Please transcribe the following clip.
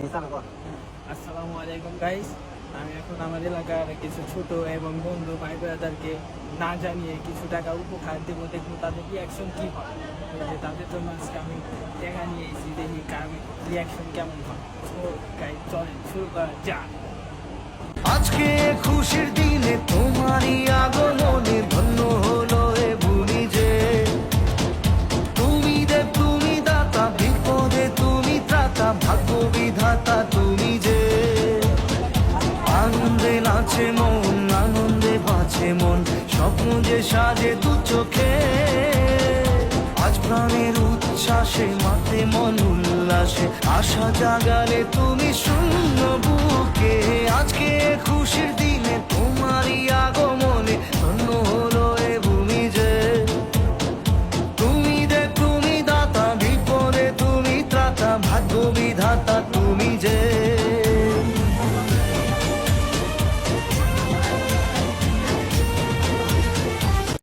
আসসালামু আলাইকুম গাইস। আমি এখন আমার এলাকার কিছু ছোট এবং বন্ধু ভাই ব্রাদারকে না জানিয়ে কিছু টাকা উপহার দেবো, দেখবো তাদের রিয়াকশন কি হয়। এই যে তাদের জন্য আজকে আমি টাকা নিয়ে এসেছি, দেখি কার রিয়াকশন কেমন হয়। তো গাইস চলেন শুরু করা যাক। আজকে খুশির দিনে তোমারই আগমনে ধন্য হলো এ ভূমি যে তুমি দেব তুমি দাতা, বিপদে তুমি ত্রাতা, ভাগ্য বিধাতা তুমি যে আনন্দে নাচে মন, আনন্দে বাঁচে মন, স্বপ্ন যে সাজে দু চোখে। আজ প্রাণের উচ্ছ্বাসে মাতে মন উল্লাসে, আশা জাগালে তুমি শূন্য বুকে। আজকে খুশির